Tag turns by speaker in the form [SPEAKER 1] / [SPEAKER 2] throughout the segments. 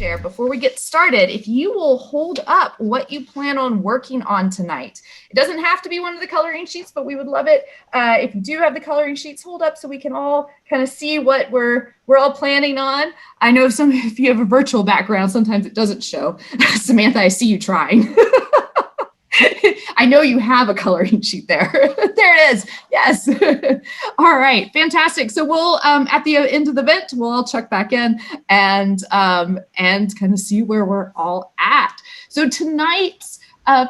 [SPEAKER 1] there, before we get started, if you will hold up what you plan on working on tonight. It doesn't have to be one of the coloring sheets, but we would love it if you do have the coloring sheets, hold up so we can all kind of see what we're all planning on. I know if you have a virtual background, sometimes it doesn't show. Samantha, I see you trying. I know you have a coloring sheet there. There it is. Yes. All right. Fantastic. So we'll, at the end of the event, we'll all check back in and kind of see where we're all at. So tonight's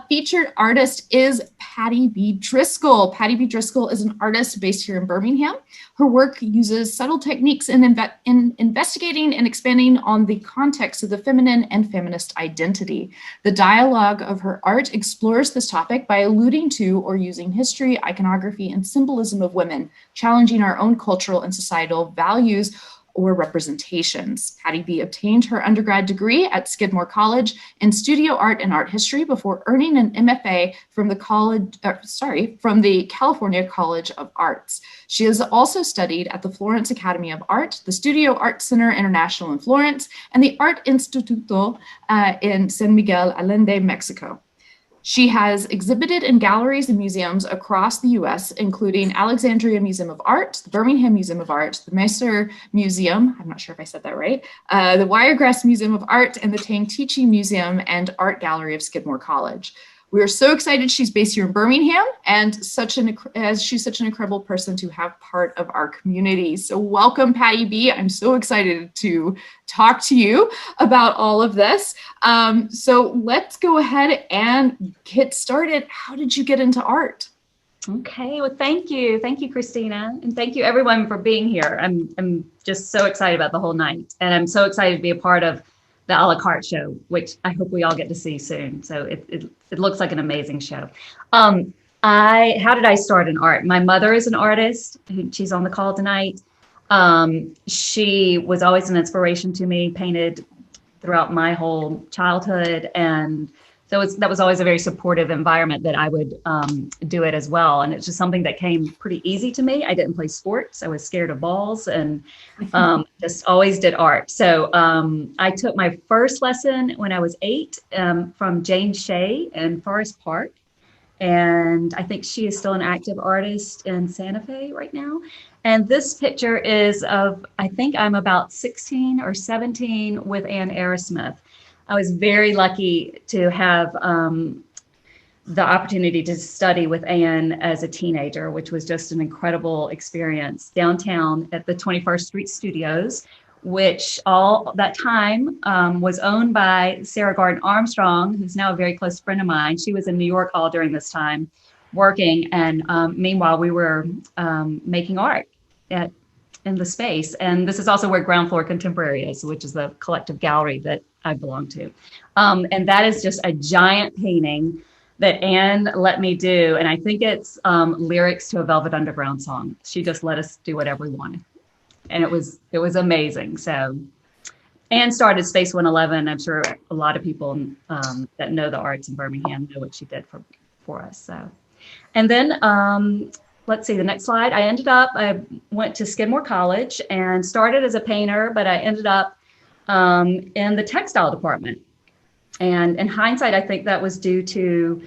[SPEAKER 1] featured artist is Patty B. Driscoll. Patty B. Driscoll is an artist based here in Birmingham. Her work uses subtle techniques in investigating and expanding on the context of the feminine and feminist identity. The dialogue of her art explores this topic by alluding to or using history, iconography, and symbolism of women, challenging our own cultural and societal values or representations. Patty B. obtained her undergrad degree at Skidmore College in studio art and art history before earning an MFA from the California College of Arts. She has also studied at the Florence Academy of Art, the Studio Art Center International in Florence, and the Art Instituto in San Miguel Allende, Mexico. She has exhibited in galleries and museums across the U.S., including Alexandria Museum of Art, the Birmingham Museum of Art, the Mercer Museum, I'm not sure if I said that right, the Wiregrass Museum of Art, and the Tang Teaching Museum and Art Gallery of Skidmore College. We are so excited she's based here in Birmingham, and she's such an incredible person to have part of our community. So welcome, Patty B. I'm so excited to talk to you about all of this. So let's go ahead and get started. How did you get into art?
[SPEAKER 2] Okay, well, thank you. Thank you, Christina. And thank you everyone for being here. I'm just so excited about the whole night. And I'm so excited to be a part of the a la carte show, which I hope we all get to see soon. So it looks like an amazing show. How did I start in art? My mother is an artist. She's on the call tonight. She was always an inspiration to me, painted throughout my whole childhood. And so that was always a very supportive environment that I would do it as well. And it's just something that came pretty easy to me. I didn't play sports. I was scared of balls and just always did art. So I took my first lesson when I was 8 from Jane Shea in Forest Park. And I think she is still an active artist in Santa Fe right now. And this picture is of, I think I'm about 16 or 17 with Ann Aerosmith. I was very lucky to have the opportunity to study with Anne as a teenager, which was just an incredible experience downtown at the 21st Street Studios, which all that time was owned by Sarah Gardner Armstrong, who's now a very close friend of mine. She was in New York all during this time working. And meanwhile, we were making art in the space. And this is also where Ground Floor Contemporary is, which is the collective gallery that I belong to. And that is just a giant painting that Anne let me do. And I think it's lyrics to a Velvet Underground song. She just let us do whatever we wanted. And it was amazing. So Anne started Space 111. I'm sure a lot of people that know the arts in Birmingham know what she did for us. So, and then let's see the next slide. I went to Skidmore College and started as a painter, but I ended up in the textile department. And in hindsight, I think that was due to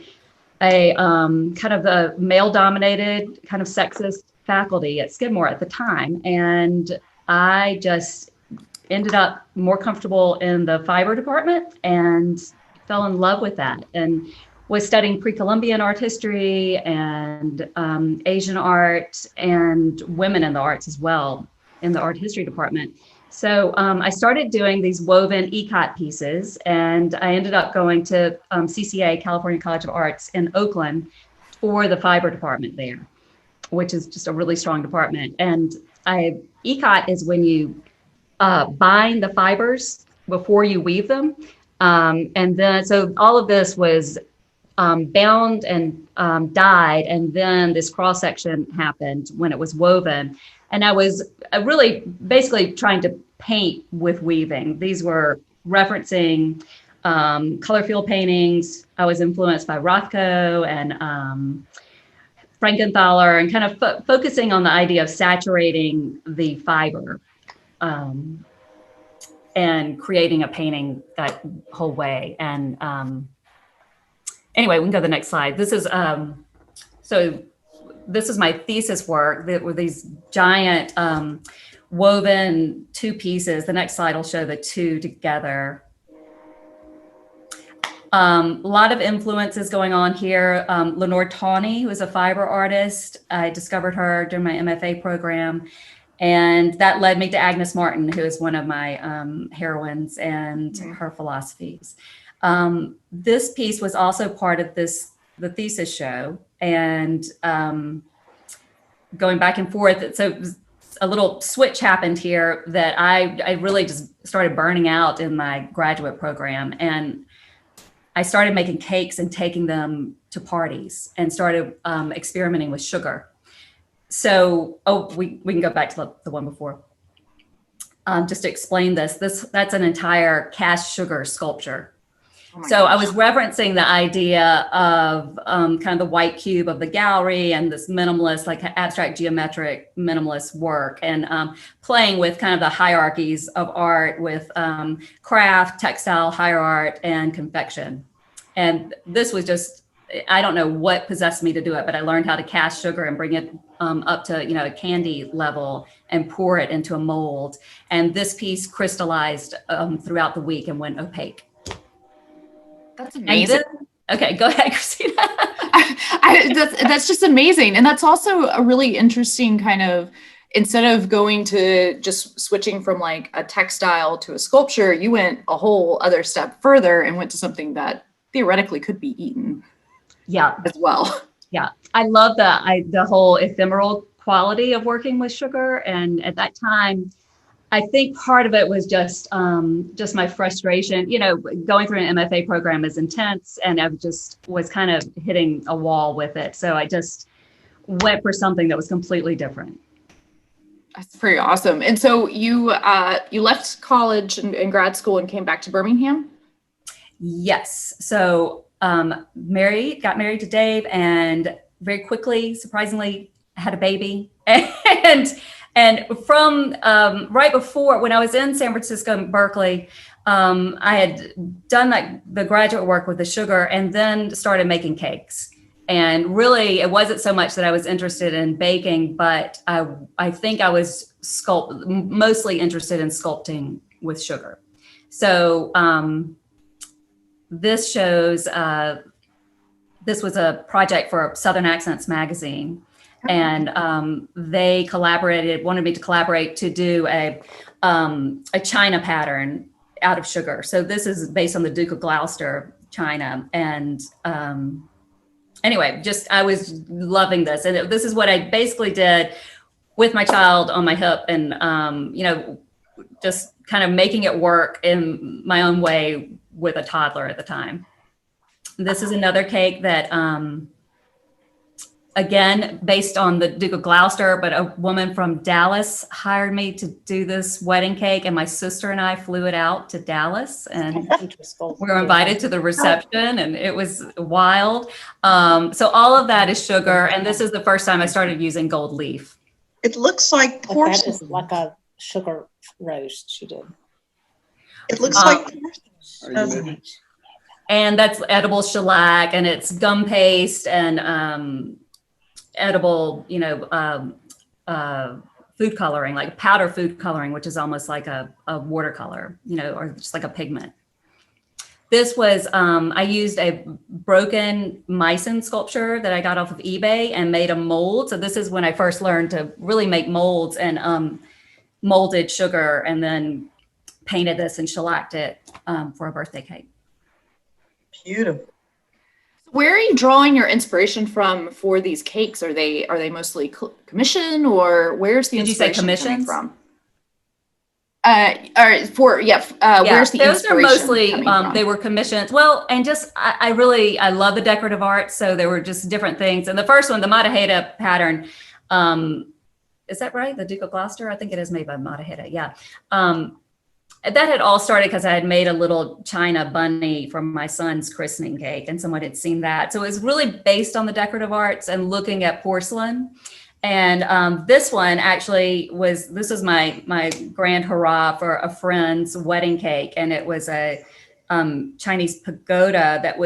[SPEAKER 2] a kind of the male-dominated, kind of sexist faculty at Skidmore at the time. And I just ended up more comfortable in the fiber department and fell in love with that. And was studying pre-Columbian art history and Asian art and women in the arts as well in the art history department. So I started doing these woven ikat pieces, and I ended up going to CCA, California College of Arts in Oakland for the fiber department there, which is just a really strong department. And ikat is when you bind the fibers before you weave them. And then, so all of this was bound and dyed, and then this cross section happened when it was woven. And I was really basically trying to paint with weaving. These were referencing color field paintings. I was influenced by Rothko and Frankenthaler, and kind of focusing on the idea of saturating the fiber. and creating a painting that whole way. And anyway, we can go to the next slide. This is this is my thesis work that were these giant woven two pieces. The next slide will show the two together. A lot of influences going on here. Lenore Tawney, who is a fiber artist. I discovered her during my MFA program. And that led me to Agnes Martin, who is one of my heroines, and her philosophies. This piece was also part of the thesis show, and going back and forth. So a little switch happened here that I really just started burning out in my graduate program. And I started making cakes and taking them to parties and started experimenting with sugar. So, we can go back to the one before. Just to explain that's an entire cast sugar sculpture. Oh so gosh. I was referencing the idea of kind of the white cube of the gallery and this minimalist, like abstract geometric minimalist work, and playing with kind of the hierarchies of art with craft, textile, higher art, and confection. And this was just, I don't know what possessed me to do it, but I learned how to cast sugar and bring it up to, a candy level and pour it into a mold. And this piece crystallized throughout the week and went opaque.
[SPEAKER 1] That's amazing.
[SPEAKER 2] Okay, go ahead, Christina.
[SPEAKER 1] That's just amazing. And that's also a really interesting kind of, instead of going to just switching from like a textile to a sculpture, you went a whole other step further and went to something that theoretically could be eaten.
[SPEAKER 2] Yeah,
[SPEAKER 1] as well.
[SPEAKER 2] Yeah, I love the whole ephemeral quality of working with sugar. And at that time, I think part of it was just my frustration. Going through an MFA program is intense, and I just was kind of hitting a wall with it. So I just went for something that was completely different.
[SPEAKER 1] That's pretty awesome. And so you left college and grad school and came back to Birmingham?
[SPEAKER 2] Yes. So got married to Dave, and very quickly, surprisingly, had a baby. And from right before, when I was in San Francisco and Berkeley, I had done the graduate work with the sugar and then started making cakes. And really, it wasn't so much that I was interested in baking, but I think I was mostly interested in sculpting with sugar. So this shows, this was a project for Southern Accents magazine. And they wanted me to collaborate to do a china pattern out of sugar. So this is based on the Duke of Gloucester china. And anyway, I was loving this. And this is what I basically did with my child on my hip, and, just kind of making it work in my own way with a toddler at the time. This is another cake that, again, based on the Duke of Gloucester, but a woman from Dallas hired me to do this wedding cake, and my sister and I flew it out to Dallas, and we were invited to the reception, and it was wild. So all of that is sugar, and this is the first time I started using gold leaf.
[SPEAKER 3] It looks like porcelain.
[SPEAKER 4] That is like a sugar roast she did.
[SPEAKER 3] It looks like porcelain.
[SPEAKER 2] And that's edible shellac, and it's gum paste and edible, food coloring, like powder food coloring, which is almost like a watercolor, or just like a pigment. This was, I used a broken Meissen sculpture that I got off of eBay and made a mold. So this is when I first learned to really make molds, and molded sugar and then painted this and shellacked it for a birthday cake.
[SPEAKER 3] Beautiful.
[SPEAKER 1] Where are you drawing your inspiration from for these cakes? Are they mostly commission, or where's the inspiration coming from? Where's the
[SPEAKER 2] those
[SPEAKER 1] inspiration
[SPEAKER 2] are mostly
[SPEAKER 1] coming from?
[SPEAKER 2] They were commissions. Well, and just I love the decorative art, so there were just different things. And the first one, the Mataheta pattern, is that right? The Duke of Gloucester? I think it is made by Mataheta. Yeah. That had all started because I had made a little china bunny from my son's christening cake, and someone had seen that. So it was really based on the decorative arts and looking at porcelain. And this one actually this was my grand hurrah for a friend's wedding cake. And it was a Chinese pagoda that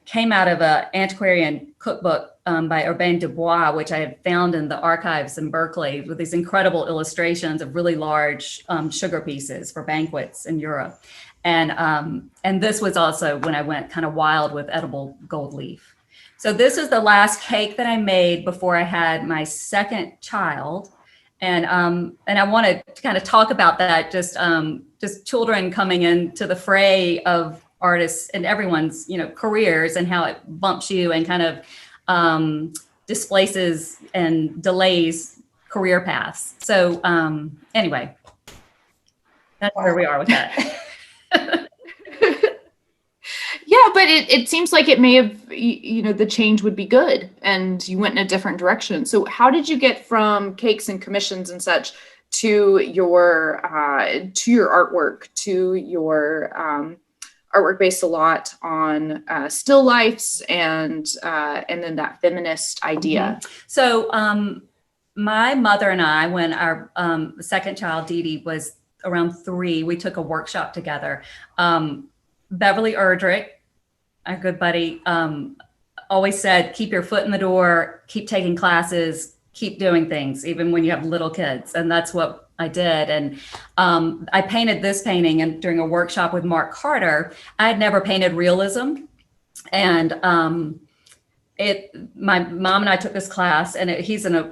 [SPEAKER 2] came out of an antiquarian cookbook by Urbain Dubois, which I had found in the archives in Berkeley, with these incredible illustrations of really large sugar pieces for banquets in Europe. And this was also when I went kind of wild with edible gold leaf. So this is the last cake that I made before I had my second child. And I want to kind of talk about that, just children coming into the fray of artists and everyone's, careers, and how it bumps you and kind of displaces and delays career paths. So anyway, that's where we are with that.
[SPEAKER 1] Yeah, but it seems like it may have, the change would be good, and you went in a different direction. So how did you get from cakes and commissions and such to your artwork, to your artwork based a lot on still lifes and then that feminist idea?
[SPEAKER 2] Mm-hmm. So my mother and I, when our second child, Dee Dee, was around 3, we took a workshop together. Beverly Erdrich, our good buddy, always said, keep your foot in the door, keep taking classes, keep doing things, even when you have little kids. And that's what I did. And I painted this painting and during a workshop with Mark Carter. I had never painted realism. And my mom and I took this class, and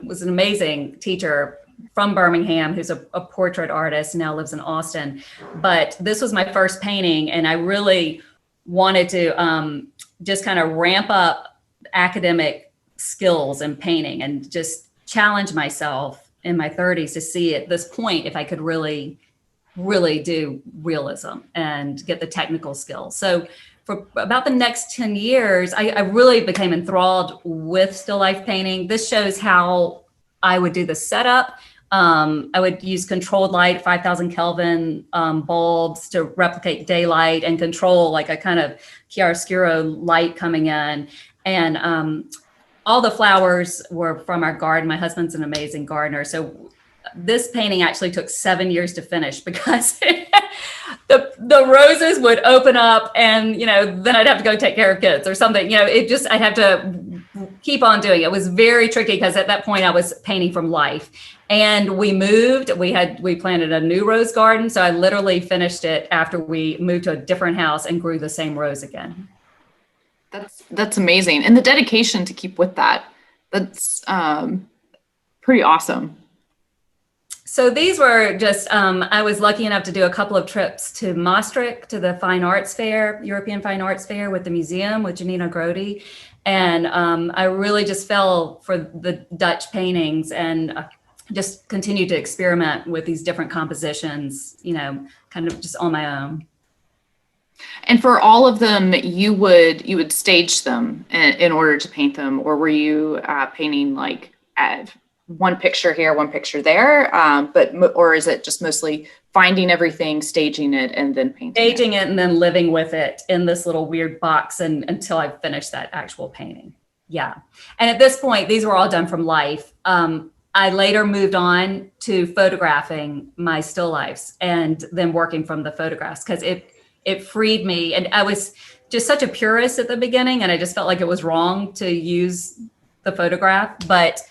[SPEAKER 2] was an amazing teacher from Birmingham, who's a portrait artist, now lives in Austin. But this was my first painting, and I really wanted to just kind of ramp up academic skills in painting and just challenge myself in my 30s to see at this point if I could really, really do realism and get the technical skills. So for about the next 10 years, I really became enthralled with still life painting. This shows how I would do the setup. I would use controlled light, 5,000 Kelvin bulbs to replicate daylight and control like a kind of chiaroscuro light coming in. And all the flowers were from our garden. My husband's an amazing gardener. So this painting actually took 7 years to finish because the roses would open up and, then I'd have to go take care of kids or something. I'd have to keep on doing it. It was very tricky because at that point I was painting from life. And we moved, we planted a new rose garden. So I literally finished it after we moved to a different house and grew the same rose again.
[SPEAKER 1] That's amazing. And the dedication to keep with that's pretty awesome.
[SPEAKER 2] So these were just, I was lucky enough to do a couple of trips to Maastricht, to the Fine Arts Fair, European Fine Arts Fair with the museum with Janina Grody. And I really just fell for the Dutch paintings and just continued to experiment with these different compositions, kind of just on my own.
[SPEAKER 1] And for all of them, you would stage them in order to paint them, or were you painting like one picture here, one picture there, or is it just mostly finding everything, staging it, and then painting?
[SPEAKER 2] Staging it and then living with it in this little weird box until I finished that actual painting. Yeah. And at this point, these were all done from life. I later moved on to photographing my still lifes and then working from the photographs because it freed me. And I was just such a purist at the beginning, and I just felt like it was wrong to use the photograph. But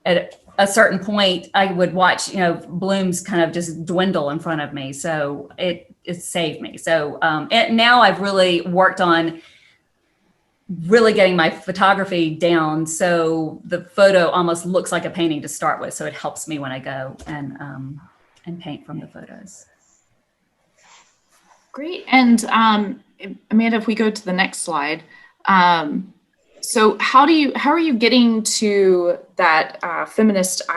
[SPEAKER 2] at a certain point, I would watch, blooms kind of just dwindle in front of me. So it saved me. So now I've really worked on really getting my photography down so the photo almost looks like a painting to start with. So it helps me when I go and paint from the photos.
[SPEAKER 1] Great. And Amanda, if we go to the next slide, so how are you getting to that feminist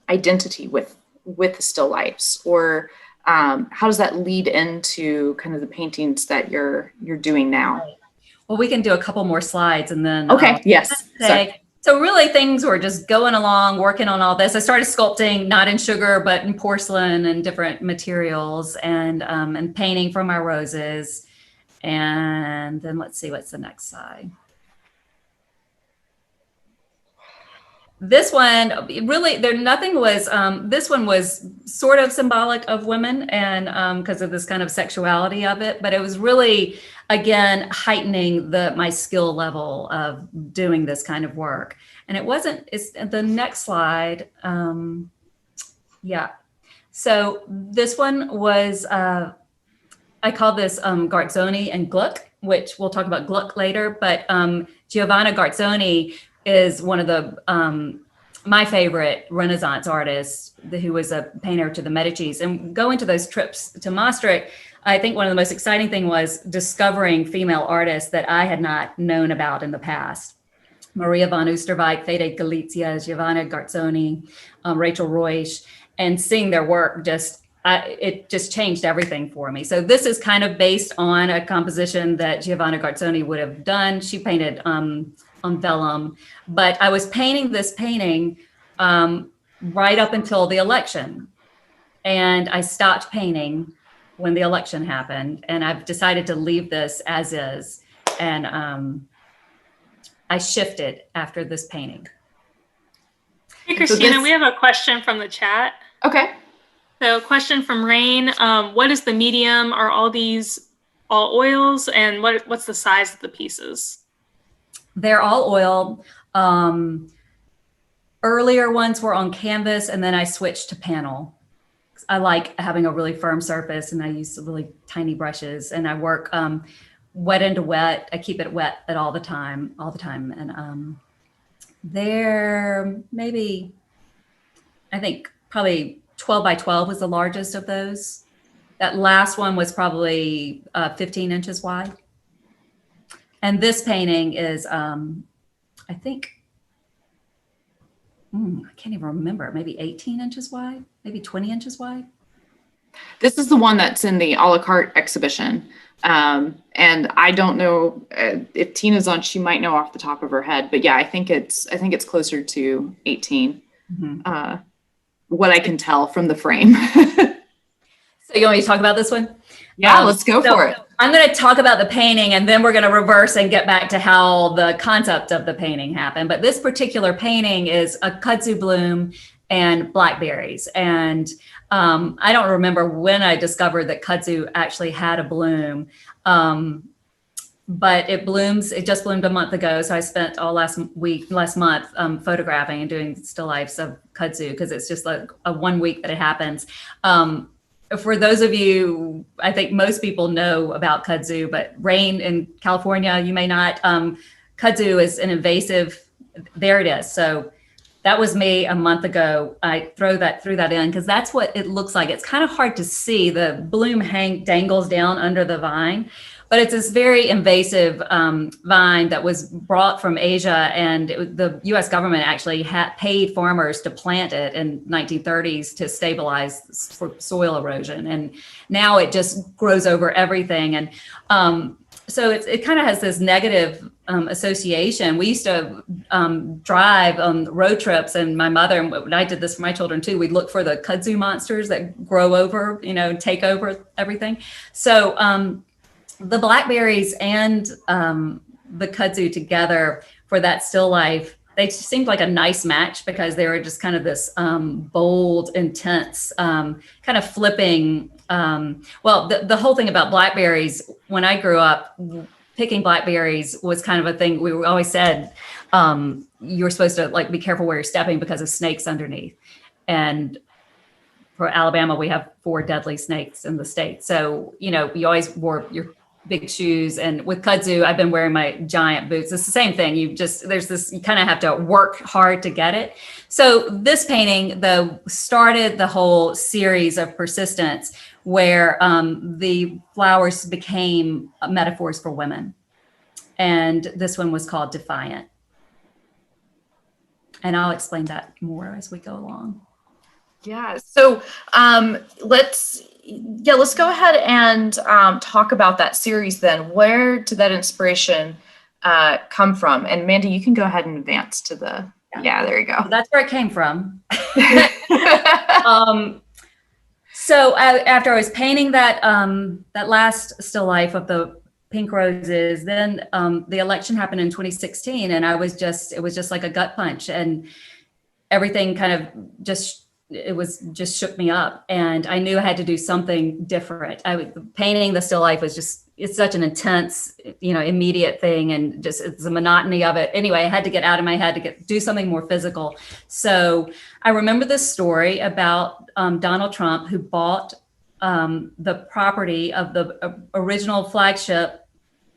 [SPEAKER 1] identity with the still lifes, or how does that lead into kind of the paintings that you're doing now?
[SPEAKER 2] Well, we can do a couple more slides and then.
[SPEAKER 1] Okay. Yes.
[SPEAKER 2] So really things were just going along, working on all this. I started sculpting, not in sugar, but in porcelain and different materials, and painting from our roses. And then let's see, what's the next slide? This one really, nothing was, this one was sort of symbolic of women and because of this kind of sexuality of it, but it was really, again, heightening my skill level of doing this kind of work. And it's the next slide. Yeah. So this one was, I call this Garzoni and Gluck, which we'll talk about Gluck later, but Giovanna Garzoni is one of the my favorite Renaissance artists who was a painter to the Medicis. And going to those trips to Maastricht, I think one of the most exciting thing was discovering female artists that I had not known about in the past. Maria von Oosterwijk, Fede Galizia, Giovanna Garzoni, Rachel Reusch, and seeing their work it just changed everything for me. So this is kind of based on a composition that Giovanna Garzoni would have done. She painted on vellum, but I was painting this painting right up until the election. And I stopped painting when the election happened. And I've decided to leave this as is. And I shifted after this painting.
[SPEAKER 5] Hey, Christina, we have a question from the chat.
[SPEAKER 1] Okay.
[SPEAKER 5] So question from Rain. What is the medium? Are all these all oils? And what's the size of the pieces?
[SPEAKER 2] They're all oil. Earlier ones were on canvas, and then I switched to panel. I like having a really firm surface, and I use really tiny brushes, and I work wet into wet. I keep it wet all the time. And they're maybe, I think probably 12 by 12 was the largest of those. That last one was probably 15 inches wide. And this painting is, I think, I can't even remember, maybe 18 inches wide, maybe 20 inches wide.
[SPEAKER 1] This is the one that's in the a la carte exhibition. And I don't know if Tina's on, she might know off the top of her head, but yeah, I think it's closer to 18. Mm-hmm. What I can tell from the frame.
[SPEAKER 2] So you want me to talk about this one?
[SPEAKER 1] Yeah, let's go for it.
[SPEAKER 2] I'm going to talk about the painting and then we're going to reverse and get back to how the concept of the painting happened. But this particular painting is a kudzu bloom and blackberries. And I don't remember when I discovered that kudzu actually had a bloom. But it just bloomed a month ago. So I spent all last month photographing and doing still lifes of kudzu because it's just like a 1 week that it happens. For those of you, I think most people know about kudzu, but Rain in California, you may not. Kudzu is an invasive, there it is. So that was me a month ago. I threw that in because that's what it looks like. It's kind of hard to see. The bloom dangles down under the vine. But it's this very invasive vine that was brought from Asia, and the U.S. government actually paid farmers to plant it in 1930s to stabilize soil erosion. And now it just grows over everything. And so it kind of has this negative association. We used to drive on road trips, and my mother, and I did this for my children too, we'd look for the kudzu monsters that grow over, take over everything. So the blackberries and the kudzu together for that still life, they seemed like a nice match because they were just kind of this bold, intense, kind of flipping. Well, the whole thing about blackberries, when I grew up, picking blackberries was kind of a thing. We always said you were supposed to be careful where you're stepping because of snakes underneath. And for Alabama, we have 4 deadly snakes in the state. So, you always wore your big shoes. And with kudzu, I've been wearing my giant boots. It's the same thing. You kind of have to work hard to get it. So this painting, though, started the whole series of persistence where the flowers became metaphors for women. And this one was called Defiant. And I'll explain that more as we go along.
[SPEAKER 1] Yeah. So let's go ahead and talk about that series then. Where did that inspiration come from? And Mandy, you can go ahead and advance to the, there you go.
[SPEAKER 2] That's where it came from. So after I was painting that last still life of the pink roses, then the election happened in 2016, and it was just like a gut punch. And everything kind of just shook me up, and I knew I had to do something different. Painting the still life was just, it's such an intense, immediate thing, and just it's the monotony of it. Anyway, I had to get out of my head to do something more physical. So I remember this story about Donald Trump, who bought the property of the original flagship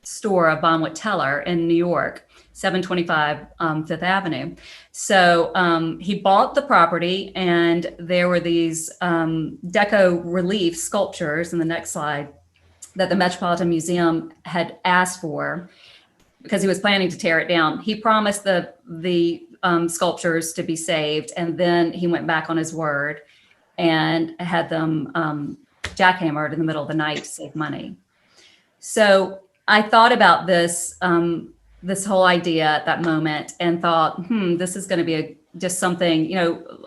[SPEAKER 2] store of Bonwit Teller in New York, 725 Fifth Avenue. So he bought the property, and there were these deco relief sculptures in the next slide that the Metropolitan Museum had asked for because he was planning to tear it down. He promised the sculptures to be saved, and then he went back on his word and had them jackhammered in the middle of the night to save money. So I thought about this whole idea at that moment and thought, this is going to be just something,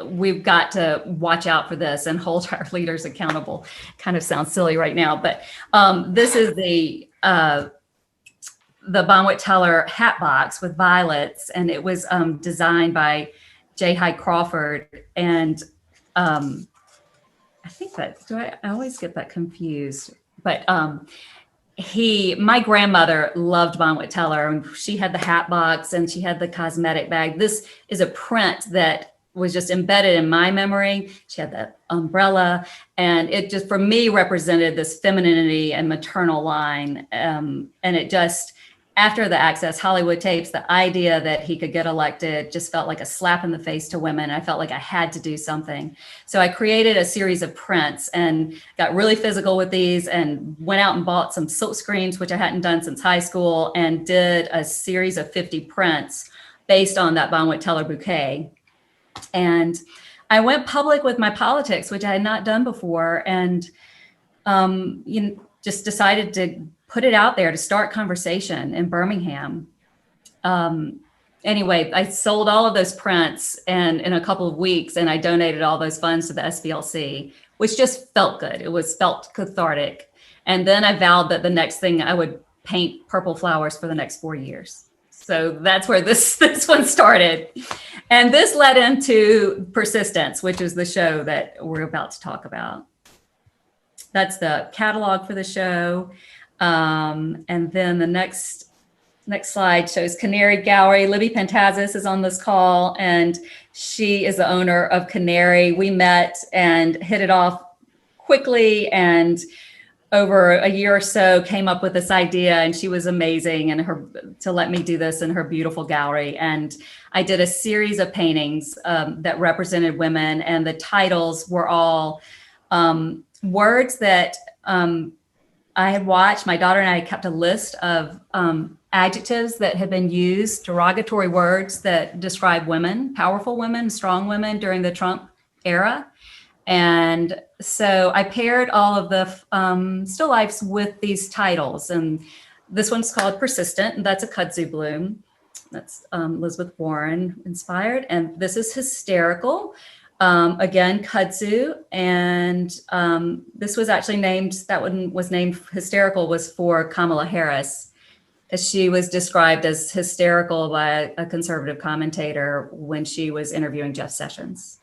[SPEAKER 2] we've got to watch out for this and hold our leaders accountable. Kind of sounds silly right now, but this is the Bonwit Teller hat box with violets, and it was designed by J. Hyde Crawford. And I think I always get that confused, but my grandmother loved Bonwit Teller, and she had the hat box and she had the cosmetic bag. This is a print that was just embedded in my memory. She had that umbrella, and it just, for me, represented this femininity and maternal line. And it just, after the Access Hollywood tapes, the idea that he could get elected just felt like a slap in the face to women. I felt like I had to do something. So I created a series of prints and got really physical with these, and went out and bought some silk screens, which I hadn't done since high school, and did a series of 50 prints based on that Bonwit Teller bouquet. And I went public with my politics, which I had not done before, and just decided to put it out there to start conversation in Birmingham. Anyway, I sold all of those prints and in a couple of weeks, and I donated all those funds to the SPLC, which just felt good. It felt cathartic. And then I vowed that the next thing I would paint purple flowers for the next 4 years. So that's where this one started. And this led into Persistence, which is the show that we're about to talk about. That's the catalog for the show. And then the next slide shows Canary Gallery. Libby Pantazis is on this call, and she is the owner of Canary. We met and hit it off quickly, and over a year or so came up with this idea, and she was amazing to let me do this in her beautiful gallery. And I did a series of paintings that represented women, and the titles were all words that I had watched. My daughter and I kept a list of adjectives that had been used, derogatory words that describe women, powerful women, strong women during the Trump era. And so I paired all of the still lifes with these titles. And this one's called Persistent, and that's a kudzu bloom. That's Elizabeth Warren inspired. And this is Hysterical. Again, kudzu. And this was actually named, that one was named Hysterical, was for Kamala Harris, as she was described as hysterical by a conservative commentator when she was interviewing Jeff Sessions.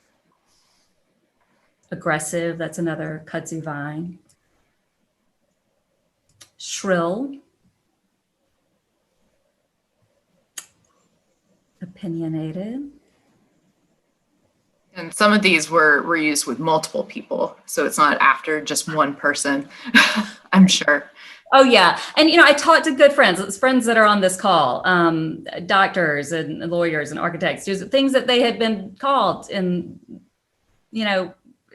[SPEAKER 2] Aggressive, that's another kudzu vine. Shrill. Opinionated.
[SPEAKER 1] And some of these were used with multiple people, so it's not after just one person, I'm sure.
[SPEAKER 2] Oh, yeah. And, I talked to good friends. It's friends that are on this call, doctors and lawyers and architects, just things that they had been called, and,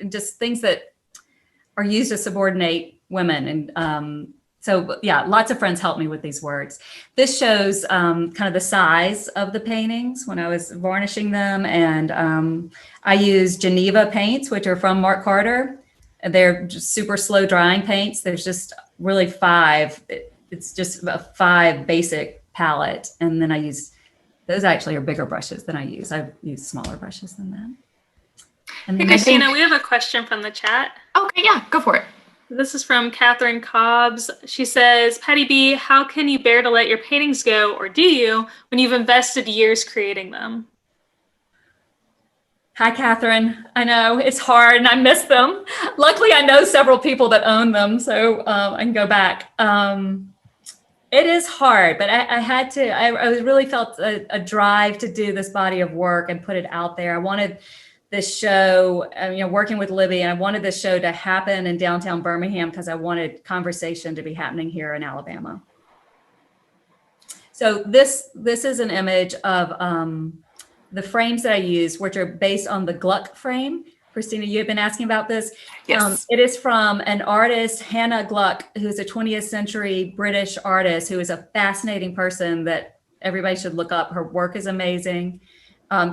[SPEAKER 2] just things that are used to subordinate women. And so, yeah, lots of friends helped me with these words. This shows kind of the size of the paintings when I was varnishing them. And I use Geneva paints, which are from Mark Carter. They're just super slow drying paints. There's just really 5. It's just a 5 basic palette. And then I use, those actually are bigger brushes than I use. I've used smaller brushes than that. And
[SPEAKER 5] Hey, Christina, we have a question from the chat.
[SPEAKER 1] Okay, yeah, go for it.
[SPEAKER 5] This is from Catherine Cobbs. She says, Patty B, how can you bear to let your paintings go, or do you, when you've invested years creating them?
[SPEAKER 2] Hi, Catherine. I know it's hard and I miss them. Luckily, I know several people that own them, so I can go back. It is hard, but I had to, I really felt a drive to do this body of work and put it out there. I wanted this show, working with Libby, and I wanted this show to happen in downtown Birmingham because I wanted conversation to be happening here in Alabama. So this is an image of the frames that I use, which are based on the Gluck frame. Christina, you've been asking about this.
[SPEAKER 1] Yes.
[SPEAKER 2] It is from an artist, Hannah Gluck, who's a 20th century British artist who is a fascinating person that everybody should look up. Her work is amazing.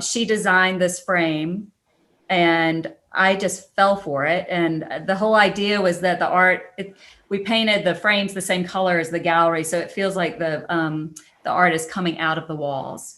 [SPEAKER 2] She designed this frame and I just fell for it. And the whole idea was that the art, we painted the frames the same color as the gallery. So it feels like the art is coming out of the walls.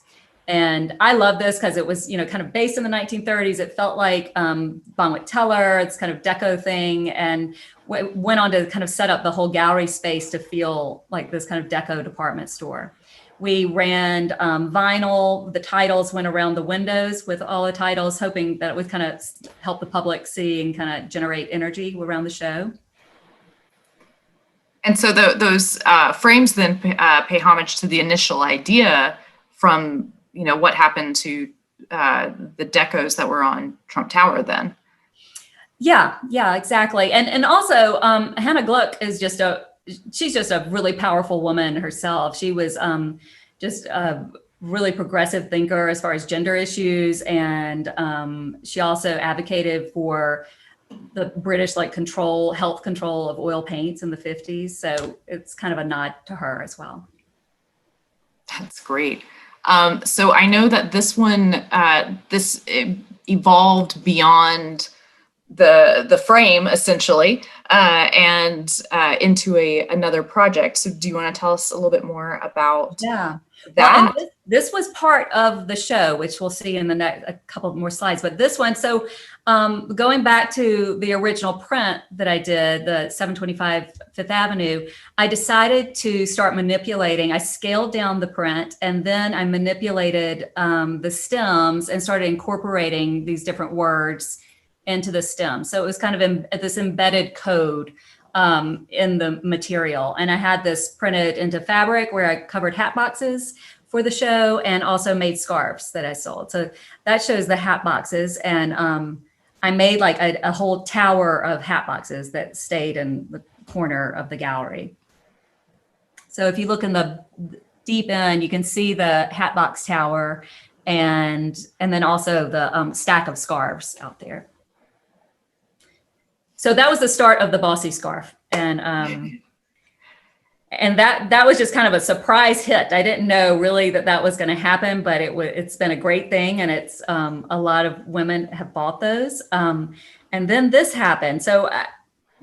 [SPEAKER 2] And I love this because it was, kind of based in the 1930s. It felt like Bonwit Teller, it's kind of deco thing, and went on to kind of set up the whole gallery space to feel like this kind of deco department store. We ran vinyl. The titles went around the windows with all the titles, hoping that it would kind of help the public see and kind of generate energy around the show.
[SPEAKER 1] And so those frames then pay homage to the initial idea from what happened to the decos that were on Trump Tower then. Yeah,
[SPEAKER 2] exactly. And also Hannah Gluck is she's just a really powerful woman herself. She was just a really progressive thinker as far as gender issues. And she also advocated for the British health control of oil paints in the 50s. So it's kind of a nod to her as well.
[SPEAKER 1] That's great. So I know that this one, this evolved beyond the frame essentially, and into another project. So do you want to tell us a little bit more about that?
[SPEAKER 2] Well, this was part of the show, which we'll see in the next a couple more slides. But this one, so going back to the original print that I did, the 725 Fifth Avenue, I decided to start manipulating. I scaled down the print and then I manipulated the stems and started incorporating these different words into the stem. So it was kind of this embedded code in the material. And I had this printed into fabric where I covered hat boxes for the show and also made scarves that I sold. So that shows the hat boxes. And I made like a whole tower of hat boxes that stayed in the corner of the gallery. So if you look in the deep end, you can see the hat box tower and then also the stack of scarves out there. So that was the start of the Bossy scarf. And that was just kind of a surprise hit. I didn't know really that was going to happen, but it's been a great thing. And it's a lot of women have bought those. And then this happened. So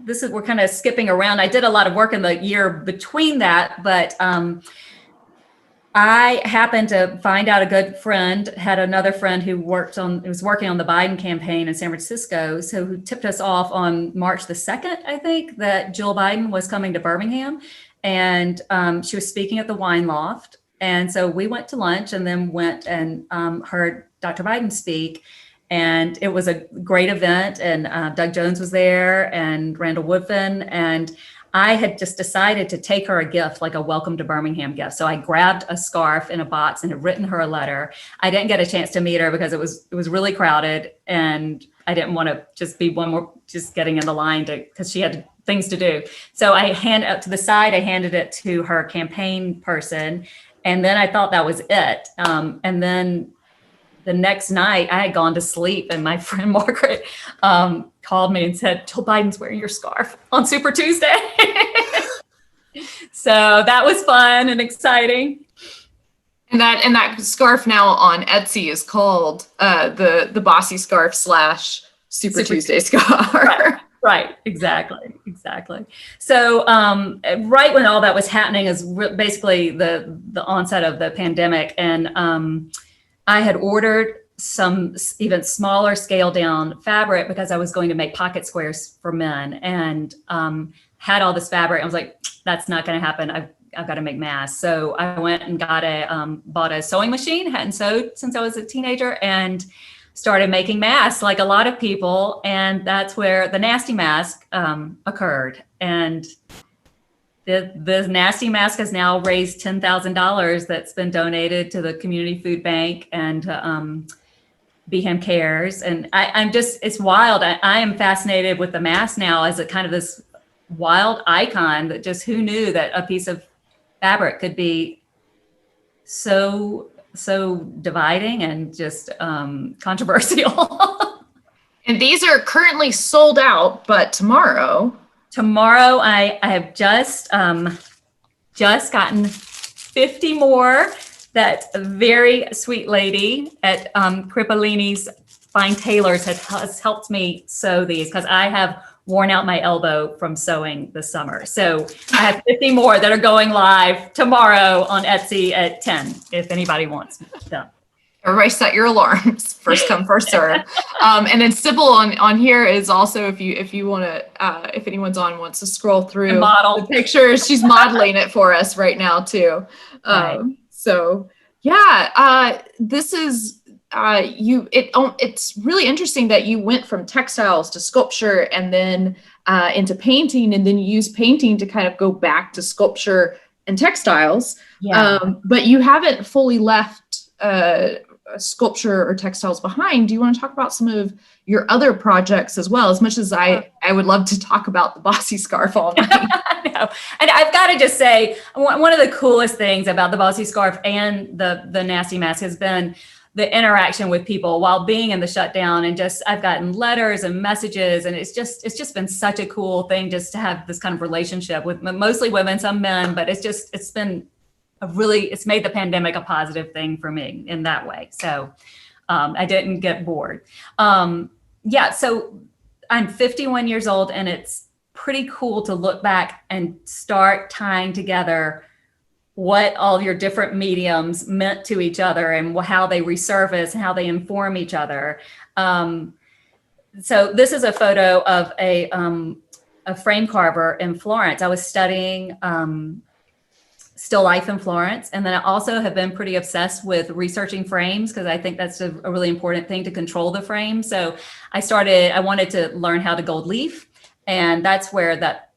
[SPEAKER 2] we're kind of skipping around. I did a lot of work in the year between that, but I happened to find out a good friend had another friend who was working on the Biden campaign in San Francisco. So who tipped us off on March the 2nd, I think, that Jill Biden was coming to Birmingham. And she was speaking at the Wine Loft. And so we went to lunch and then went and heard Dr. Biden speak. And it was a great event. And Doug Jones was there and Randall Woodfin. And I had just decided to take her a gift, like a welcome to Birmingham gift. So I grabbed a scarf in a box and had written her a letter. I didn't get a chance to meet her because it was really crowded. And I didn't want to just be one more just getting in the line because she had things to do. So I handed it to the side. I handed it to her campaign person. And then I thought that was it. And then the next night I had gone to sleep and my friend Margaret called me and said, Jill Biden's wearing your scarf on Super Tuesday. So that was fun and exciting.
[SPEAKER 1] And that scarf now on Etsy is called the Bossy Scarf / Super Tuesday scarf.
[SPEAKER 2] Right. Exactly. So right when all that was happening is basically the onset of the pandemic. And I had ordered some even smaller scale down fabric because I was going to make pocket squares for men and had all this fabric. I was like, that's not going to happen. I've got to make masks. So I went and bought a sewing machine, hadn't sewed since I was a teenager, and started making masks like a lot of people. And that's where the nasty mask occurred. And the nasty mask has now raised $10,000 that's been donated to the community food bank and Beeham Cares. And I'm just, it's wild. I am fascinated with the mask now as a kind of this wild icon that just, who knew that a piece of fabric could be so dividing and just controversial.
[SPEAKER 1] And these are currently sold out, but tomorrow
[SPEAKER 2] I have just gotten 50 more. That very sweet lady at Kripolini's Fine Tailors has helped me sew these, because I have worn out my elbow from sewing this summer. So I have 50 more that are going live tomorrow on Etsy at 10, if anybody wants them.
[SPEAKER 1] everybody set your alarms. First come, first serve. And then Sybil on here is also, if you want to, if anyone's on wants to scroll through the pictures, she's modeling it for us right now too.
[SPEAKER 2] Right.
[SPEAKER 1] So yeah, this is it's really interesting that you went from textiles to sculpture and then into painting, and then you use painting to kind of go back to sculpture and textiles.
[SPEAKER 2] Yeah.
[SPEAKER 1] But you haven't fully left sculpture or textiles behind. Do you want to talk about some of your other projects as well? As much as I would love to talk about the bossy scarf all night.
[SPEAKER 2] No. And I've got to just say, one of the coolest things about the bossy scarf and the nasty mask has been the interaction with people while being in the shutdown. And just, I've gotten letters and messages, and it's just been such a cool thing just to have this kind of relationship with mostly women, some men, but it's been it's made the pandemic a positive thing for me in that way. So I didn't get bored. So I'm 51 years old, and it's pretty cool to look back and start tying together what all your different mediums meant to each other and how they resurface and how they inform each other. So this is a photo of a frame carver in Florence. I was studying still life in Florence. And then I also have been pretty obsessed with researching frames, because I think that's a really important thing to control the frame. So I wanted to learn how to gold leaf, and that's where that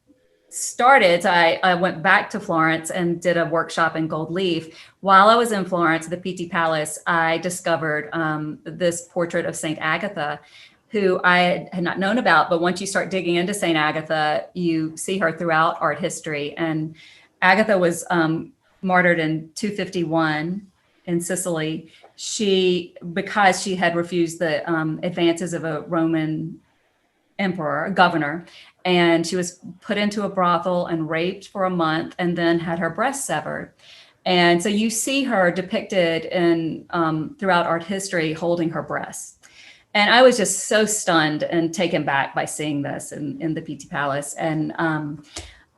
[SPEAKER 2] started. So I went back to Florence and did a workshop in gold leaf. While I was in Florence, the Pitti Palace, I discovered this portrait of Saint Agatha, who I had not known about. But once you start digging into Saint Agatha, you see her throughout art history. And Agatha was martyred in 251 in Sicily. Because she had refused the advances of a Roman governor, and she was put into a brothel and raped for a month, and then had her breast severed. And so you see her depicted in throughout art history holding her breasts. And I was just so stunned and taken back by seeing this in the Pitti Palace, and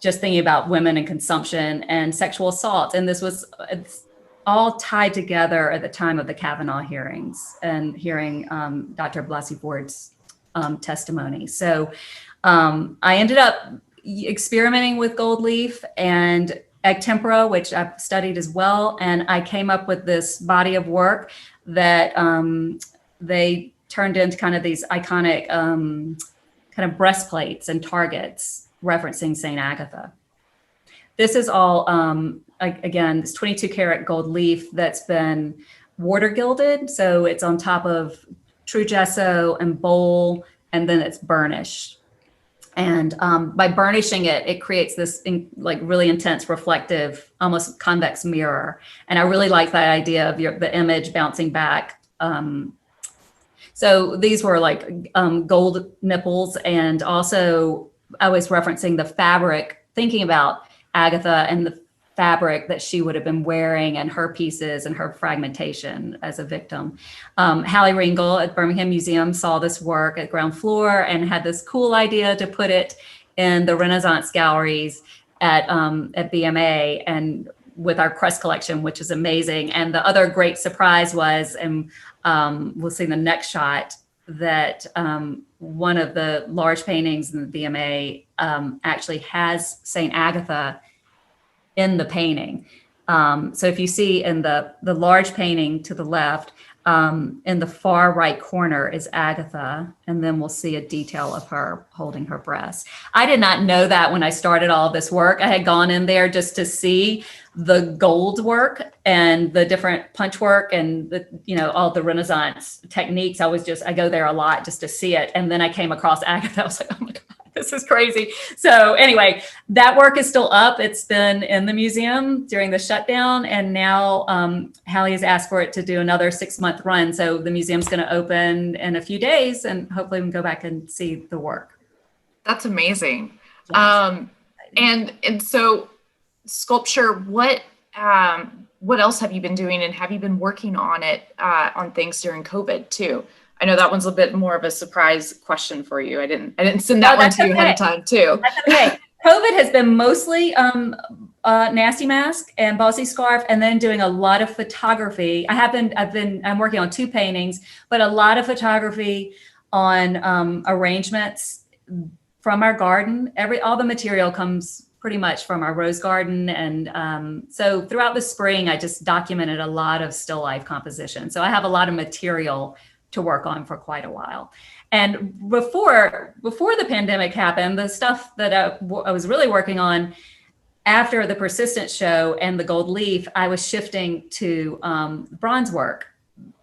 [SPEAKER 2] just thinking about women and consumption and sexual assault. And it's all tied together at the time of the Kavanaugh hearings and hearing Dr. Blasey Ford's testimony. So I ended up experimenting with gold leaf and egg tempera, which I've studied as well. And I came up with this body of work that they turned into kind of these iconic kind of breastplates and targets referencing St. Agatha. This is all, again, this 22 karat gold leaf that's been water gilded. So it's on top of true gesso and bowl, and then it's burnished. And by burnishing it, it creates this really intense, reflective, almost convex mirror. And I really like that idea of the image bouncing back. So these were gold nipples, and also I was referencing the fabric, thinking about Agatha and the fabric that she would have been wearing and her pieces and her fragmentation as a victim. Hallie Ringel at Birmingham Museum saw this work at ground floor and had this cool idea to put it in the Renaissance galleries at BMA, and with our Crest collection, which is amazing. And the other great surprise was, and we'll see the next shot, that one of the large paintings in the BMA actually has St. Agatha in the painting. So if you see in the large painting to the left, In the far right corner is Agatha, and then we'll see a detail of her holding her breast. I did not know that when I started all of this work. I had gone in there just to see the gold work and the different punch work and the, all the Renaissance techniques. I go there a lot just to see it. And then I came across Agatha. I was like, oh my God, this is crazy. So anyway, that work is still up. It's been in the museum during the shutdown. And now Hallie has asked for it to do another 6-month run. So the museum's going to open in a few days, and hopefully we can go back and see the work.
[SPEAKER 1] That's amazing.
[SPEAKER 2] Yes.
[SPEAKER 1] And so sculpture, what else have you been doing, and have you been working on it on things during COVID too? I know that one's a bit more of a surprise question for you. I didn't send that one to you ahead of time too.
[SPEAKER 2] That's okay. COVID has been mostly nasty mask and bossy scarf, and then doing a lot of photography. I'm working on 2 paintings, but a lot of photography on arrangements from our garden. All the material comes pretty much from our rose garden. And so throughout the spring, I just documented a lot of still life composition. So I have a lot of material to work on for quite a while. And before the pandemic happened, the stuff that I was really working on after the Persistence show and the gold leaf, I was shifting to bronze work.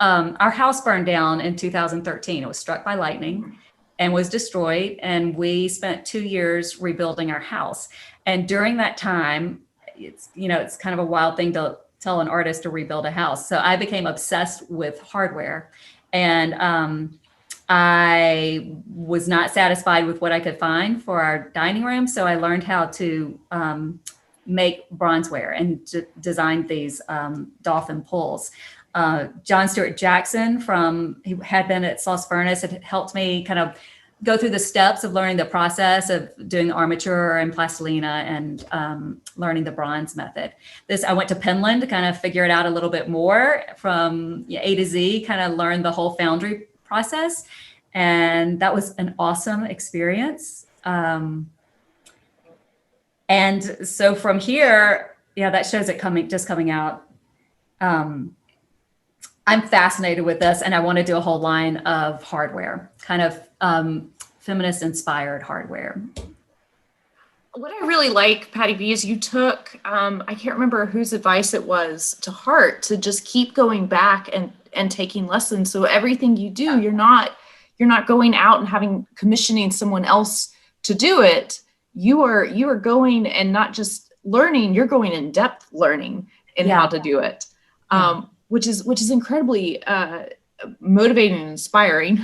[SPEAKER 2] Our house burned down in 2013. It was struck by lightning and was destroyed. And we spent 2 years rebuilding our house. And during that time, it's kind of a wild thing to tell an artist to rebuild a house. So I became obsessed with hardware. And I was not satisfied with what I could find for our dining room. So I learned how to make bronzeware and design these dolphin poles. John Stuart Jackson he had been at Sauce Furnace, had helped me kind of go through the steps of learning the process of doing armature and plastilina and learning the bronze method. I went to Penland to kind of figure it out a little bit more from A to Z, kind of learn the whole foundry process. And that was an awesome experience. And so from here, that shows it coming out. I'm fascinated with this, and I want to do a whole line of hardware, kind of feminist inspired hardware.
[SPEAKER 1] What I really like, Patty B, is you took, I can't remember whose advice it was, to heart, to just keep going back and taking lessons. So everything you do, you're not going out and commissioning someone else to do it. You are going and not just learning, you're going in depth learning in how to do it. Which is incredibly motivating and inspiring.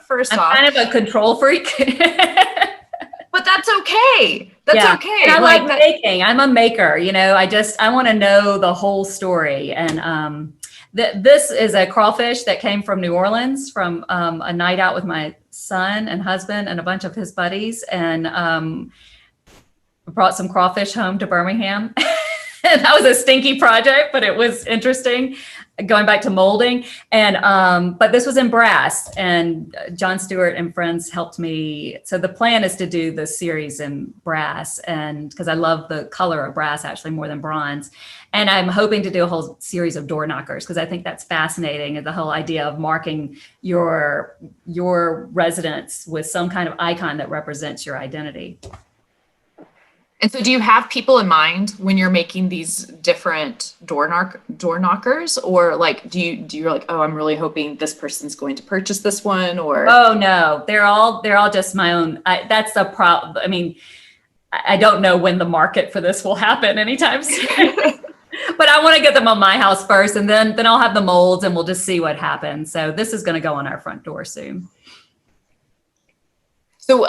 [SPEAKER 1] First off,
[SPEAKER 2] I'm kind of a control freak,
[SPEAKER 1] but that's okay. That's okay.
[SPEAKER 2] And I like making. I'm a maker. I want to know the whole story. And this is a crawfish that came from New Orleans from a night out with my son and husband and a bunch of his buddies, and brought some crawfish home to Birmingham. And that was a stinky project, but it was interesting going back to molding. And, but this was in brass, and John Stewart and friends helped me. So the plan is to do the series in brass, and because I love the color of brass actually more than bronze. And I'm hoping to do a whole series of door knockers, because I think that's fascinating. And the whole idea of marking your residence with some kind of icon that represents your identity.
[SPEAKER 1] And so do you have people in mind when you're making these different door knockers, or like, do you're like, oh, I'm really hoping this person's going to purchase this one, or?
[SPEAKER 2] Oh no, they're all just my own. That's the problem. I mean, I don't know when the market for this will happen anytime soon, but I want to get them on my house first, and then I'll have the molds and we'll just see what happens. So this is going to go on our front door soon. So,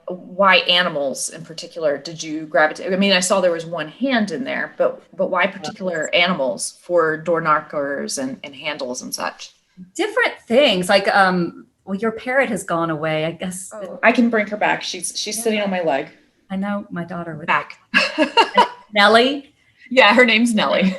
[SPEAKER 1] why animals in particular did you gravitate? I mean, I saw there was one hand in there, but why particular animals for door knockers and handles and such?
[SPEAKER 2] Different things, like well, your parrot has gone away, I guess.
[SPEAKER 1] Oh, I can bring her back. She's sitting on my leg.
[SPEAKER 2] I know, my daughter would.
[SPEAKER 1] Back.
[SPEAKER 2] Nellie.
[SPEAKER 1] Yeah, her name's Nellie.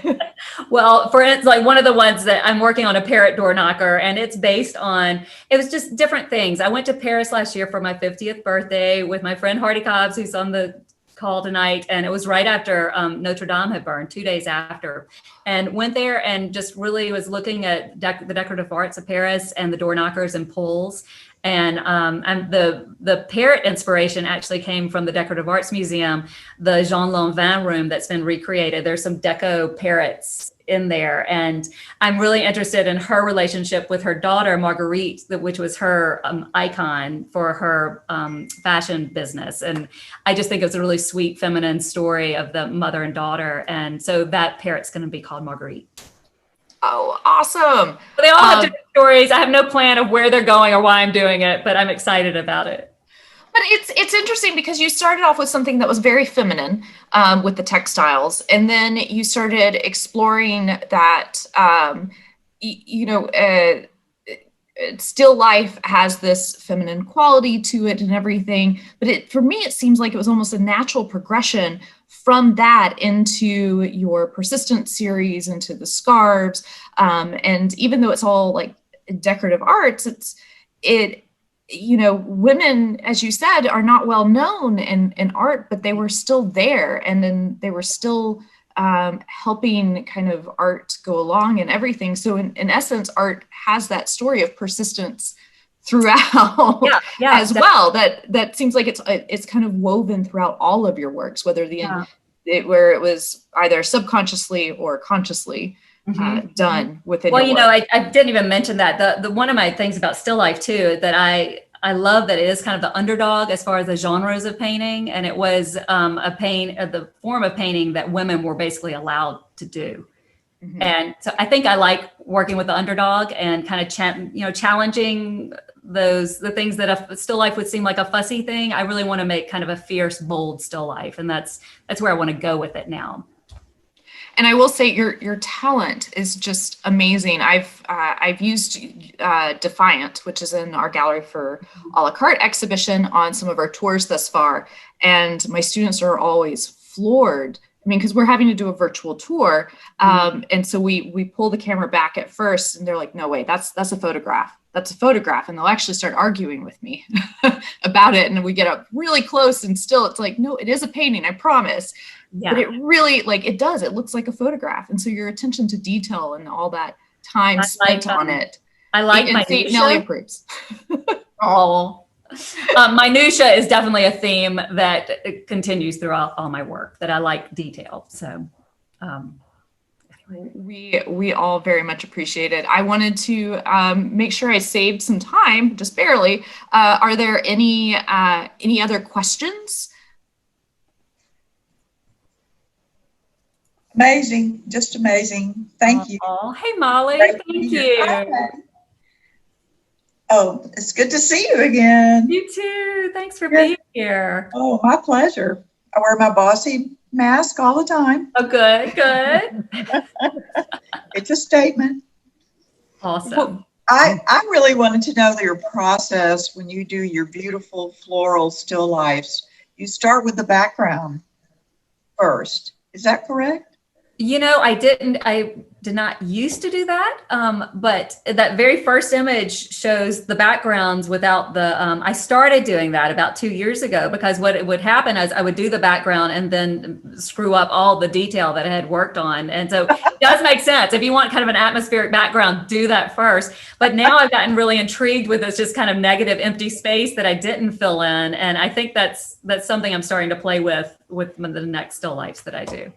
[SPEAKER 2] Well, for instance, like one of the ones that I'm working on, a parrot door knocker, and it's based on, it was just different things. I went to Paris last year for my 50th birthday with my friend Haughty who's on the call tonight, and it was right after Notre Dame had burned, 2 days after, and went there and just really was looking at the decorative arts of Paris and the door knockers and pulls. And the parrot inspiration actually came from the Decorative Arts Museum, the Jean Lanvin room that's been recreated. There's some deco parrots in there. And I'm really interested in her relationship with her daughter, Marguerite, which was her icon for her fashion business. And I just think it's a really sweet feminine story of the mother and daughter. And so that parrot's going to be called Marguerite.
[SPEAKER 1] Oh, awesome.
[SPEAKER 2] But they all have different stories. I have no plan of where they're going or why I'm doing it, but I'm excited about it.
[SPEAKER 1] But it's interesting because you started off with something that was very feminine with the textiles, and then you started exploring that, still life has this feminine quality to it and everything. But for me, it seems like it was almost a natural progression from that into your persistent series, into the scarves. And even though it's all like decorative arts, women, as you said, are not well known in art, but they were still there. And then they were still helping kind of art go along and everything. So in essence, art has that story of persistence throughout as definitely. Well. That seems like it's kind of woven throughout all of your works, whether where it was either subconsciously or consciously done within.
[SPEAKER 2] Well,
[SPEAKER 1] your work.
[SPEAKER 2] I didn't even mention that the one of my things about still life too, that I love that it is kind of the underdog as far as the genres of painting, and it was the form of painting that women were basically allowed to do. Mm-hmm. And so I think I like working with the underdog and kind of challenging the things that a still life would seem like a fussy thing. I really want to make kind of a fierce, bold still life, and that's where I want to go with it now.
[SPEAKER 1] And I will say your talent is just amazing. I've used Defiant, which is in our gallery for a la carte exhibition, on some of our tours thus far. And my students are always floored. I mean, because we're having to do a virtual tour. And so we pull the camera back at first and they're like, no way, that's a photograph. That's a photograph. And they'll actually start arguing with me about it. And we get up really close and still it's like, no, it is a painting, I promise. Yeah. But it really, it does. It looks like a photograph. And so your attention to detail and all that time spent on it.
[SPEAKER 2] I like
[SPEAKER 1] my St. Nellie approves.
[SPEAKER 2] Oh, minutia is definitely a theme that continues throughout all my work, that I like detail. So
[SPEAKER 1] we all very much appreciate it. I wanted to make sure I saved some time, just barely. Are there any other questions?
[SPEAKER 3] Amazing, just amazing. Thank you.
[SPEAKER 2] Oh, hey, Molly. Thank you.
[SPEAKER 3] Hi. Oh, it's good to see you again.
[SPEAKER 2] You too. Thanks for being here.
[SPEAKER 3] Oh, my pleasure. I wear my bossy mask all the time.
[SPEAKER 2] Oh, good.
[SPEAKER 3] It's a statement.
[SPEAKER 2] Awesome.
[SPEAKER 3] Well, I really wanted to know your process when you do your beautiful floral still lifes. You start with the background first. Is that correct?
[SPEAKER 2] I did not used to do that. But that very first image shows the backgrounds without the, I started doing that about 2 years ago, because what would happen is I would do the background and then screw up all the detail that I had worked on. And so it does make sense. If you want kind of an atmospheric background, do that first. But now I've gotten really intrigued with this just kind of negative empty space that I didn't fill in. And I think that's something I'm starting to play with the next still lifes that I do.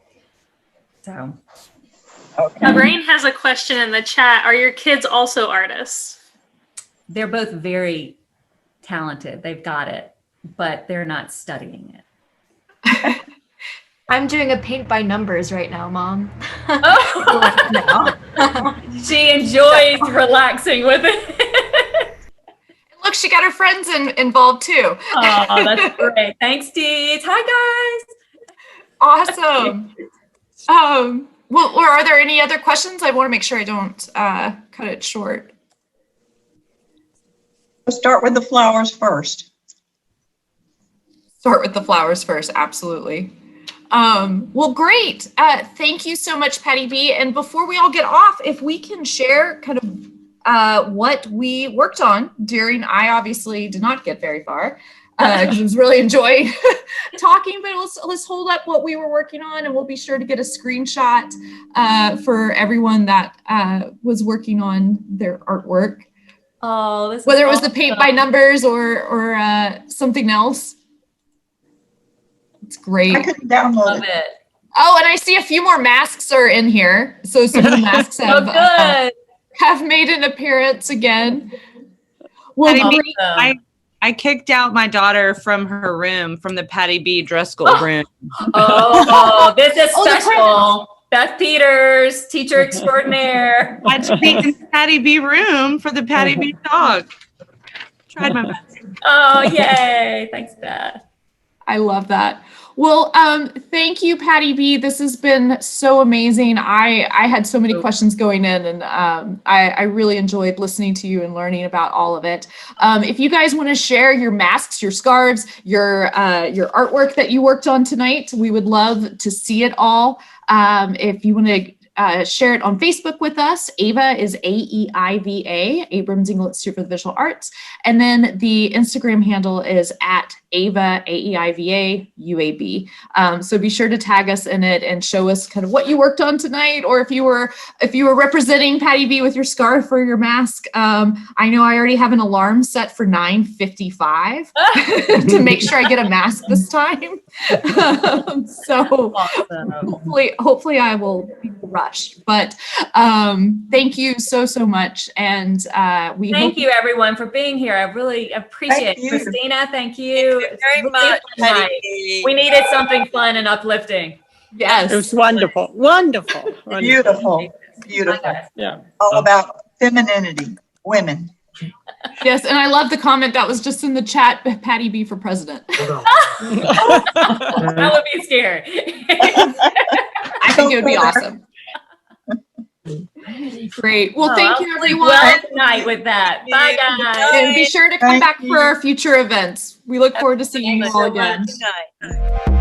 [SPEAKER 2] So,
[SPEAKER 3] okay.
[SPEAKER 5] Rain has a question in the chat. Are your kids also artists?
[SPEAKER 2] They're both very talented. They've got it, but they're not studying it.
[SPEAKER 6] I'm doing a paint by numbers right now, Mom.
[SPEAKER 2] Oh. She enjoys relaxing with it.
[SPEAKER 1] Look, she got her friends involved too.
[SPEAKER 2] Oh, that's great. Thanks, Dee. Hi,
[SPEAKER 1] guys. Awesome. Well, are there any other questions? I want to make sure I don't cut it short.
[SPEAKER 3] Let's start with the flowers first.
[SPEAKER 1] Start with the flowers first, absolutely. Well, great. Thank you so much, Patty B. And before we all get off, if we can share kind of what we worked on during, I obviously did not get very far, because I was really enjoying talking. But let's hold up what we were working on, and we'll be sure to get a screenshot for everyone that was working on their artwork.
[SPEAKER 2] Oh, this
[SPEAKER 1] whether it was the paint by numbers or something else. It's great.
[SPEAKER 3] I couldn't download
[SPEAKER 2] Love
[SPEAKER 3] it.
[SPEAKER 2] it.
[SPEAKER 1] Oh, and I see a few more masks are in here. So some of the masks
[SPEAKER 2] Oh, good.
[SPEAKER 1] have made an appearance again. Well,
[SPEAKER 7] Patty B,
[SPEAKER 2] Awesome.
[SPEAKER 7] I kicked out my daughter from her room, from the Patty B. Driscoll room.
[SPEAKER 2] Oh, this is
[SPEAKER 1] Oh, the
[SPEAKER 2] special. Beth Peters, teacher extraordinaire.
[SPEAKER 7] I had to be in the Patty B. room for the Patty B. dog. Tried my best.
[SPEAKER 2] Oh, yay. Thanks, Beth.
[SPEAKER 1] I love that. Well, thank you, Patty B. This has been so amazing. I had so many questions going in, and I really enjoyed listening to you and learning about all of it. If you guys want to share your masks, your scarves, your artwork that you worked on tonight, we would love to see it all. If you want to share it on Facebook with us. AEIVA is AEIVA, Abrams English Institute for the Visual Arts. And then the Instagram handle is at AEIVA, AEIVA, UAB. So be sure to tag us in it and show us kind of what you worked on tonight, or if you were representing Patty B with your scarf or your mask. I know I already have an alarm set for 9:55 to make sure I get a mask this time. So
[SPEAKER 2] Awesome.
[SPEAKER 1] hopefully I will be rushed. But thank you so much, and we
[SPEAKER 2] Thank
[SPEAKER 1] hope
[SPEAKER 2] you, everyone, for being here. I really appreciate
[SPEAKER 3] Thank
[SPEAKER 2] it.
[SPEAKER 3] you.
[SPEAKER 2] Christina, thank you.
[SPEAKER 8] Thank you very
[SPEAKER 2] It's
[SPEAKER 8] much,
[SPEAKER 2] really
[SPEAKER 8] Patty
[SPEAKER 2] nice.
[SPEAKER 8] B.
[SPEAKER 2] We needed something fun and uplifting.
[SPEAKER 1] yes.
[SPEAKER 9] It was wonderful. Wonderful.
[SPEAKER 3] Beautiful. Beautiful.
[SPEAKER 2] Bye, guys.
[SPEAKER 9] Yeah.
[SPEAKER 3] All about femininity, women.
[SPEAKER 1] Yes, and I love the comment that was just in the chat, Patty B for president.
[SPEAKER 2] That would be scary.
[SPEAKER 1] I think it would be awesome. Great. Well, thank you,
[SPEAKER 2] I'll sleep
[SPEAKER 1] everyone.
[SPEAKER 2] well tonight with that. Bye, guys.
[SPEAKER 1] And be sure to come
[SPEAKER 3] Thank
[SPEAKER 1] back
[SPEAKER 3] you.
[SPEAKER 1] for our future events. We look forward to seeing you all again.
[SPEAKER 8] Good night.